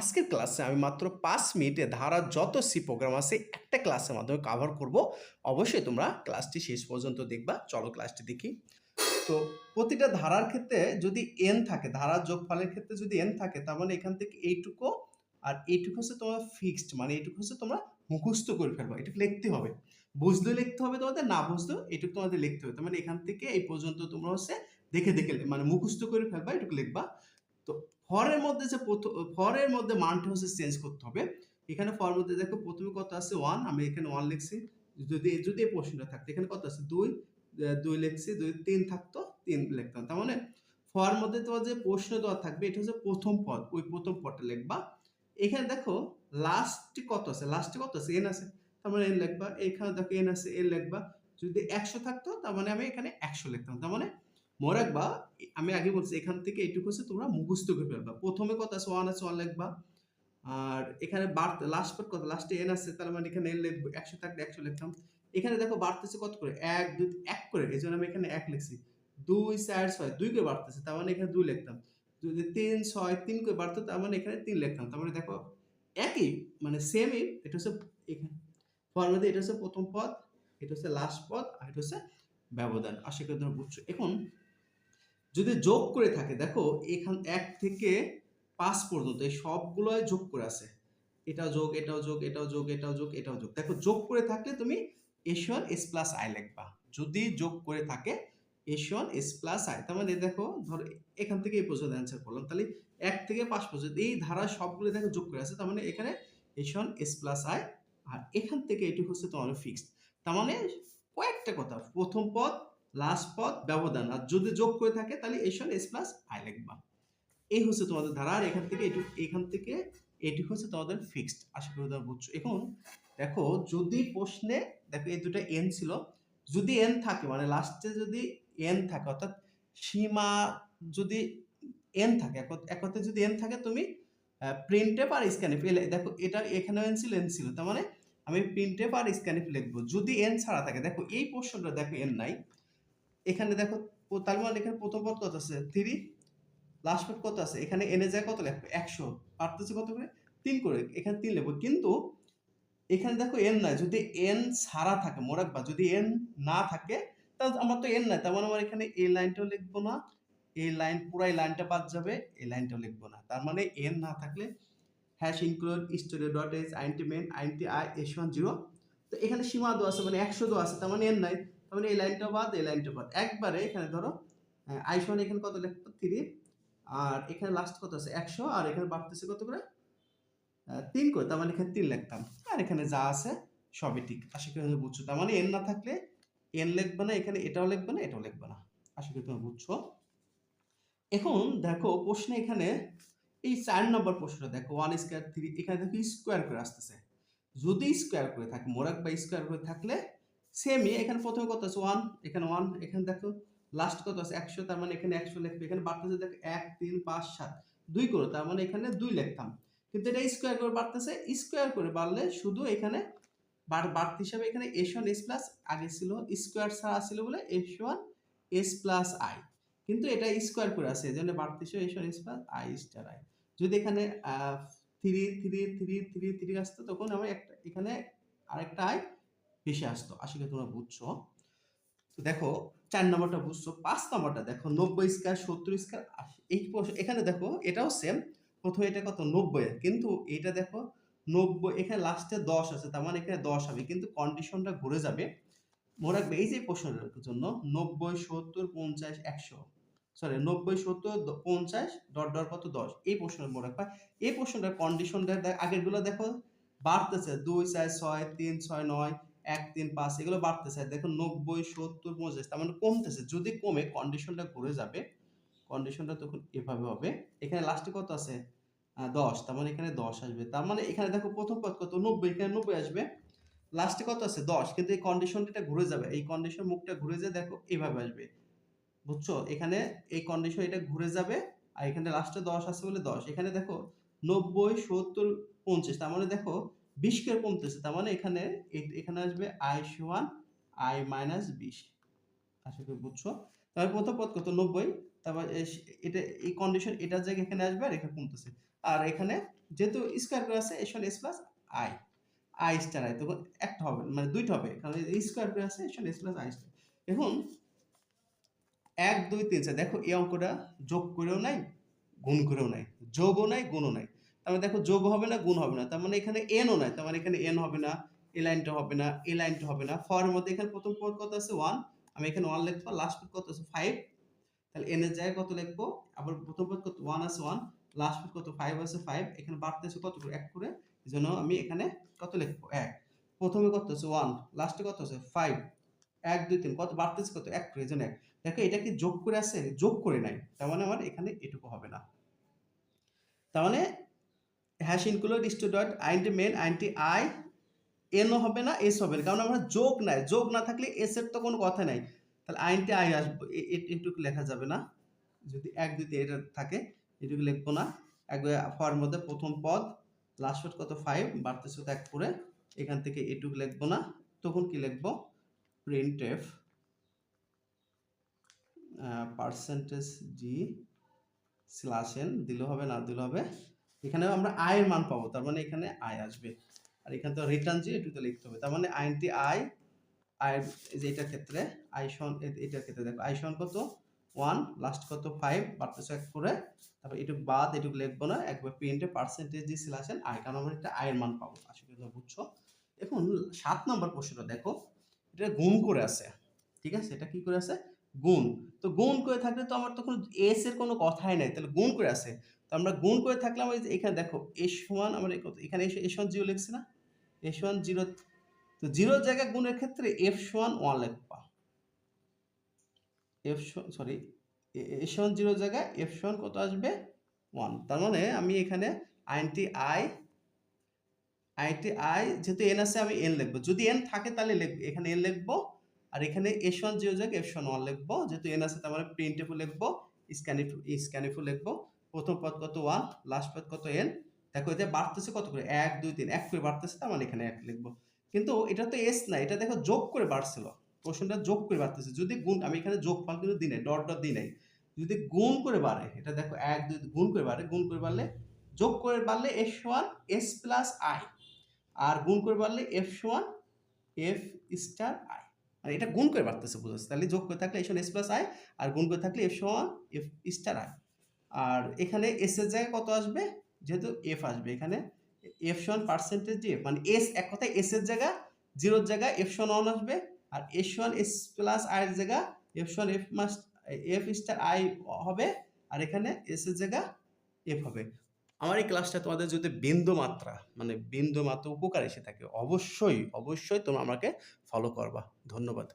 আজকের ক্লাসে আমি মাত্র ৫ মিনিটে ধারার যত সি প্রোগ্রাম আছে একটা ক্লাসের মাধ্যমে কভার করব। অবশ্যই তোমরা ক্লাসটি শেষ পর্যন্ত দেখবা। চলো ক্লাসটি দেখি। তো প্রতিটা ধারার ক্ষেত্রে যদি n থাকে, ধারার যোগফলের ক্ষেত্রে যদি n থাকে, তার মানে এখান থেকে এইটুকু আর এইটুকু হচ্ছে তোমার ফিক্সড, মানে এইটুকু হচ্ছে তোমরা মুখস্থ করে ফেলবা। এটুকু লিখতে হবে, বুঝলেও লিখতে হবে তোমাদের, না বুঝলেও এটুকু তোমাদের লিখতে হবে। তার মানে এখান থেকে এই পর্যন্ত তোমরা হচ্ছে দেখে দেখে মানে মুখস্থ করে ফেলবা, এটুকু লিখবা। তো ফরের মধ্যে যে ফরের মধ্যে মানটা হচ্ছে চেঞ্জ করতে হবে। এখানে ফর মধ্যে দেখো প্রথমে কত আছে 1, আমি এখানে 1 লিখছি। যদি এই প্রশ্নটা থাকতো এখানে কত আছে 2, 2 লিখছি, 2 3 থাকতো 3 লিখতাম। তার মানে ফর মধ্যে তোমার যে প্রশ্ন দেওয়া থাকবে এটা হচ্ছে প্রথম পদ, ওই প্রথম পদটা লিখবা। এখানে দেখো লাস্টে কত আছে, লাস্টে কত আছে n আছে, তার মানে n লিখবা। এখানে দেখো n আছে, n লিখবা। যদি 100 থাকতো তার মানে আমি এখানে 100 লিখতাম। তার মানে মনে রাখবা, আমি আগে বলছি এখান থেকে এইটুকু হচ্ছে তোমরা মুখস্থ করে ফেলবা। প্রথমে কত আছে 1 আছে, 1 লিখবা। আর এখানে লাস্ট পদ কত, লাস্টে n আছে, তার মানে এখানে n লিখবো। 100 থাকলে 100 লিখতাম। এখানে দেখো বাড়তেছে কত করে, 1 2 1 করে, এই জন্য আমি এখানে 1 লিখছি। 2 4 6 2 করে বাড়তেছে, তার মানে এখানে 2 লিখতাম। যদি 3 6 3 করে বাড়তো, তার মানে এখানে 3 লিখতাম। তার মানে দেখো একই, মানে সেমই। এটা হচ্ছে এখানে ফর্মুলাতে এটা হচ্ছে প্রথম পদ, এটা হচ্ছে লাস্ট পদ, আর এটা হচ্ছে ব্যবধান। আশা করি তোমরা বুঝছো। এখন যদি যোগ করে থাকে, দেখো এখান 1 থেকে 5 পর্যন্ত এই সবগুলোই যোগ করে আছে। এটাও যোগ, এটাও যোগ, এটাও যোগ, এটাও যোগ, এটাও যোগ। দেখো যোগ করে থাকলে তুমি s1 s প্লাস i লিখবা। যদি যোগ করে থাকে s1 s প্লাস i, তার মানে দেখো ধরো এখান থেকে এই পর্যন্ত অ্যান্সার করলাম, তাহলে 1 থেকে 5 পর্যন্ত এই ধারা সবগুলো দেখো যোগ করে আছে। তার মানে এখানে s1 s প্লাস i, আর এখান থেকে এটুকু হচ্ছে তোমার ফিক্সড। তার মানে কয়েকটা কথা, প্রথম পদ, লাস্ট পদ, ব্যবধান, আর যদি যোগ করে থাকে তাহলে s1 s প্লাস i লিখবা। এই হচ্ছে তোমাদের ধারা। আর এখান থেকে এটুকু হচ্ছে তোমাদের ফিক্সড। আশা করি তোমরা বুঝছো। এখন দেখো যদি প্রশ্নে দেখো এই দুটো n ছিল, যদি n থাকে মানে লাস্টে যদি n থাকে, অর্থাৎ সীমা যদি n থাকে, এক কথায় যদি n থাকে, তুমি প্রিন্টএফ আর স্ক্যানএফ, দেখো এটা এখানে n ছিল, তার মানে আমি প্রিন্টএফ আর স্ক্যানএফ লিখবো। যদি n ছাড়া থাকে, দেখো এই প্রশ্নটা দেখো n নাই, এখানে দেখো তার মানে এখানে প্রথম পদ কত আছে 3, লাস্ট পদ কত আছে, এখানে n এর জায়গায় কত লিখবো 100, পারতেছে কত করে 3 করে, এখানে 3 লিখবো। কিন্তু এখানে দেখো n নাই, যদি n ছাড়া থাকে, মনে রাখবা যদি n না থাকে তাহলে আমার তো n নাই, তার মানে আমার এখানে এই লাইনটাও লিখবো না, এই লাইন পুরাই লাইনটা বাদ যাবে, এই লাইনটাও লিখবো না। তার মানে n না থাকলে hash include story dot S আইনটি মেন আইনটি আই s1 0। তো এখানে সীমা দেওয়া আছে মানে 100 দেওয়া আছে, তার মানে n নাই, তার মানে এই লাইনটা বাদ, এই লাইনটা বাদ। একবারে এখানে ধরো i1 এখানে কত লিখবো 3, আর এখানে লাস্ট কত আছে 100, আর এখানে বাড়তেছে কত করে 3 করে, তার মানে এখানে 3 লিখতাম। আর এখানে যা আছে সবই ঠিক। আশা করি তোমরা বুঝছো। তার মানে n না থাকলে n লিখবে না, এখানে এটাও লিখবে না, এটাও লিখবে না। আশা করি তোমরা বুঝছো। এখন দেখো প্রশ্নে এখানে এই 4 নম্বর প্রশ্নটা দেখো 1 স্কয়ার 3, এখানে দেখো স্কয়ার করে আসতেছে। যদি স্কয়ার করে থাকে, মোরাক বা স্কয়ার করে থাকলে সেমই, এখানে প্রথমে কত আছে 1, এখানে 1, এখানে দেখো লাস্ট কত আছে 100, তার মানে এখানে 100 লিখবে। এখানে বাড়তেছে দেখো 1 3 5 7 2 করে, তার মানে এখানে 2 লিখতাম। কিন্তু এটা স্কয়ার করে বাড়তেছে, স্কয়ার করে বাড়লে শুধু এখানে বাড়তি হিসাবে এখানে s1 s প্লাস আগে ছিল, স্কয়ার ছাড়া ছিল বলে s1 s প্লাস i, কিন্তু এটা স্কয়ার করে আছে, এজন্য বাড়তি হিসাবে s1 s plus i star i। যদি এখানে 3 3 3 3 3 আসতো, তখন আমি একটা এখানে আরেকটা i বেশি আসতো। আশা করি তোমরা বুঝছো। তো দেখো 4 নম্বরটা বুঝছো। 5 নম্বরটা দেখো 90 স্কয়ার 70 স্কয়ার 80, এই এখানে দেখো এটাও সেম। প্রথমে এটা কত 90, কিন্তু এটা দেখো 90, এখানে লাস্টে 10 আছে, তার মানে এখানে 10 হবে, কিন্তু কন্ডিশনটা ঘুরে যাবে। মনে রাখবে এই যে প্রশ্নটার জন্য 90 70 50 100, সরি 90 70 50 ডট ডট কত 10, এই প্রশ্নটা মনে রাখবা। এই প্রশ্নটার কন্ডিশনটা আগেরগুলো দেখো বাড়তেছে 2 4 6 3 6 9 1 3 5, এগুলো বাড়তেছে। দেখো 90 70 50, তার মানে কমতেছে। যদি কমে কন্ডিশনটা ঘুরে যাবে, কন্ডিশনটা তখন এভাবে হবে। এখানে লাস্টে কত আছে 10, তার মানে এখানে 10 আসবে। তার মানে এখানে দেখো প্রথম পদ কত 90, এখানে 90 আসবে। লাস্টে কত আছে 10, কিন্তু এই কন্ডিশনটা ঘুরে যাবে, এই কন্ডিশন মুখটা ঘুরে যায়, দেখো এভাবে আসবে। বুঝছো, এখানে এই কন্ডিশন এটা ঘুরে যাবে, আর এখানে লাস্টে 10 আছে বলে 10, এখানে দেখো 90 70 50, তার মানে দেখো 20 করে কমতেছে, তার মানে এখানে এখানে আসবে i সমান i মাইনাস 20। আশা করি বুঝছো। তাহলে প্রথম পদ কত 90, তারপর এটা এই কন্ডিশন এটার জায়গায় এখানে আসবে, আর এখানে কমতেছে। আর এখানে যেহেতু স্কোয়ার করে আছে S one S plus I I star I, তখন একটা হবে মানে দুইটা হবে, কারণ স্কোয়ার করে আছে S one S plus I star. এখন 1 2 3 4 দেখো এই অঙ্কটা যোগ করেও নাই গুণ করেও নাই, যোগও নাই গুণও নাই। তার মানে দেখো যোগ হবে না গুণ হবে না, তার মানে এখানে এনও নাই, তার মানে এখানে এন হবে না, এই লাইনটা হবে না, এই লাইনটা হবে না। ফর এর মধ্যে এখানে প্রথম পদ কত আছে 1, আমি এখানে 1 লিখবো, লাস্ট পদ কত আছে 5, তাহলে এন এর জায়গায় কত লিখবো, আবার প্রথম পদ কত 1 আছে 1, লাস্ট পদ কত 5 আছে 5, এখানে বাড়তেছে কত করে 1 করে, এজন্য আমি এখানে কত লিখবো 1, প্রথমে কত আছে 1, লাস্টে কত আছে 5, 1 2 3 কত বাড়তেছে কত 1 করে, এজন্য 1। দেখো এটা কি যোগ করে আছে, যোগ করে নাই, তার মানে আমার এখানে এটুকু হবে না। তার মানে হ্যাশ ইনক্লুড স্টু ডট আইনটি মেন আইনটি আই এনও হবে না এস হবে না, কারণ আমরা যোগ নাই, যোগ না থাকলে এস এর তো কোনো কথা নাই, তাহলে আইনটি আই আসবে, এটুকু লেখা যাবে না। যদি 1 2 3 এটা থাকে এটুকু লিখবো না। একবার ফর মধ্যে প্রথম পদ লাস্ট পদ কত 5 বাড়তেছে তো 1 করে, এখান থেকে এটুকু লিখবো না, তখন কি লিখবো printf percentage G slash N দিলে হবে না দিলে হবে, এখানে আমরা আই এর মান পাবো, তার মানে এখানে আই আসবে, আর এখানে তো রিটার্ন জি এটুকু লিখতে হবে। তার মানে আইনটি আই আই যে এটার ক্ষেত্রে আই সমান, এটার ক্ষেত্রে দেখো আই সমান কত 1 লাস্ট কত 5 বাড়তেছে 1 করে, তারপর এটুকু বাদ এটুকু লিখবো না, একবার প্রিন্টে percentage G slash N I, কারণ আমরা এটা আই এর মান পাবো। আশা করি তোমরা বুঝছো। এখন 7 নম্বর প্রশ্নটা দেখো, এটা গুণ করে আছে, ঠিক আছে, এটা কি করে আছে গুণ, তো গুণ করে থাকলে তো আমার তখন এস এর কোনো কথাই নাই, তাহলে গুণ করে আছে, তো আমরা গুণ করে থাকলাম, এই যে এখানে দেখো এস সমান আমরা এখানে এস ওয়ান জিরো লিখছি না, এস ওয়ান জিরো, তো জিরোর জায়গায় গুণের ক্ষেত্রে এফ সমান 1 লিখবা, এফ সরি এস ওয়ান জিরোর জায়গায় এফ সমান কত আসবে 1, তার মানে আমি এখানে আইনটি আই যেহেতু এন আছে আমি এন লিখবো, যদি এন থাকে তাহলে লিখবো এখানে এন লিখবো, আর এখানে এস ওয়ান জিরো জায়গায় এফ ওয়ান লিখবো, যেহেতু এন আছে তার মানে প্রিন্টএফ লিখবো, স্ক্যানএফ লিখবো, প্রথম পদ কত 1 লাস্ট পদ কত এন, দেখো এটা বাড়তেছে কত করে 1 2 3 1 করে বাড়তেছে, তার মানে এখানে 1 লিখবো, কিন্তু এটা তো এস না, এটা দেখো যোগ করে বাড়ছিল, প্রশ্নটা যোগ করে বাড়তেছে, যদি গুণ আমি এখানে যোগ ফল কিন্তু দিই নাই, ডট ডট দিই নাই, যদি গুণ করে বাড়ে এটা দেখো 1 2 গুণ করে বাড়ে, গুণ করে বাড়লে যোগ করে বাড়লে S one S plus I, আর গুণ করে পারলে এফ সমান এফ স্টার আই, আর এটা গুণ করে বাড়তেছে বুঝাচ্ছে, তাহলে যোগ করে থাকলে এস সমান এস প্লাস আই, আর গুণ করে থাকলে এফ সমান এফ স্টার আই, আর এখানে এস এর জায়গায় কত আসবে, যেহেতু এফ আসবে এখানে এফ সমান পার্সেন্টেজ এফ, মানে এস এক কথায় এস এর জায়গা জিরোর জায়গায় এফ সমান 1 আসবে, আর এস সমান এস প্লাস আই এর জায়গা এফ সমান এফ স্টার আই হবে, আর এখানে এস এর জায়গা এফ হবে। আমার এই ক্লাসটা তোমাদের যদি বিন্দু মাত্রা মানে বিন্দু মাত্রা উপকার এসে থাকে, অবশ্যই অবশ্যই তোমরা আমাকে ফলো করবা। ধন্যবাদ।